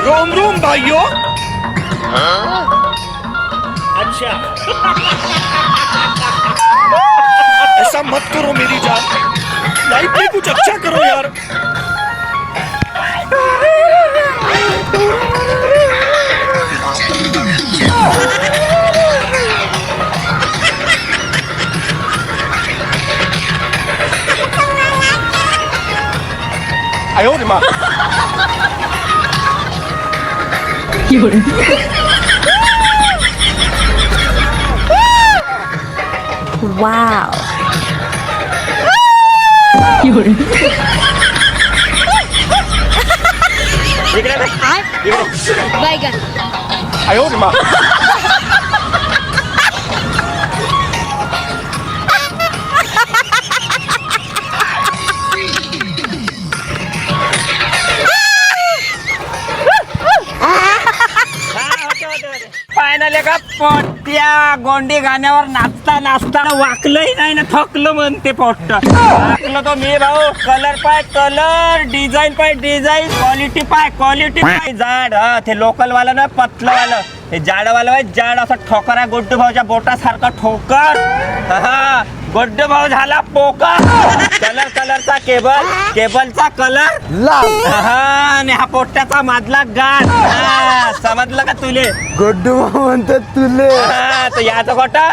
Rome Rome भाइयों। अच्छा ऐसा मत करो मेरी जान, लाइफ में कुछ अच्छा करो यार। Wow. इकडे बघ. Baigan. फायनल एका पोट्या गोंडी गाण्यावर नाचता नाचता वाकलंही नाही ना थकलं म्हणते पोट्ट. वाकलं तो मी भाऊ. कलर पाय कलर, डिझाईन पाय डिझाईन, क्वालिटी पाय जाड. हा ते लोकल वाला ना पतलं वालं, हे जाडवालं आहे जाड असं ठोकर आहे. गुड्डू भाऊच्या बोटासारखा ठोकर. हा गुड्डू भाऊ झाला पोकर. कलरचा केबलचा कलर लाल. हा आणि हा पोट्याचा मधला गाठ. हा, समजलं का तुले? गुड्डू भाऊ म्हणतात तुले. हा, तर याचा गोटा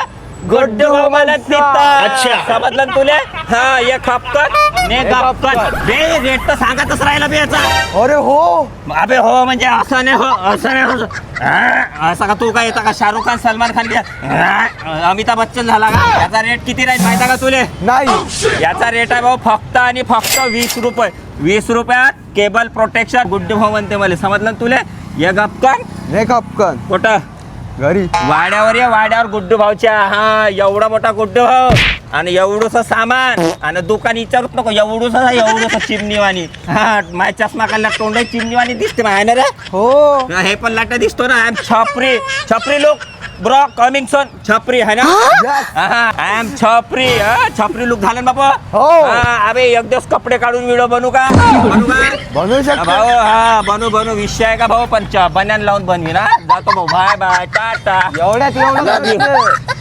गुड्डू भाऊ मला अच्छा. समजलं ना तुले? हा एक हप्कन ने गपकन. बे रेट तर सांगतच राहिला बे याचा. अरे हो. अबे हो म्हणजे असं नाही हो, असं नाही हो. हा, असं का तू काय येता का शाहरुख खान सलमान खान अमिताभ बच्चन झाला का? याचा रेट किती राहील माहिती का तुले? नाही. याचा रेट आहे भाऊ फक्त आणि फक्त 20 रुपये. 20 रुपयात केबल प्रोटेक्शन गुड्डू भाऊ म्हणते मला. समजलं ना तुले? ये गपकन रे कपकन कुठं? घरी. वाड्यावर ये वाड्यावर गुड्डू भाऊच्या. हा एवढा मोठा गुड्डू भाऊ आणि एवढूस सामान आणि दुकान विचारूच नको. एवढूस चिमणीवाणी. हा माझ्या चष्मा काढला तोंड चिमणीवाणी दिसते माहिती रे. हो. हे पण लाटा दिसतो ना. आय एम छपरी लोक ब्रो कमिंग सोन. छपरी है ना? Yes. आय एम छपरी लुक झालं ना बाबा. हो. अबे एक दिवस कपडे काढून व्हिडिओ बनवू का? बनवू शकतो. भाऊ हा बनू विषय आहे का भाऊ? पण बन्यान लावून बनवी ना. जातो भाऊ. Bye bye tata. एवढ्यात Love you.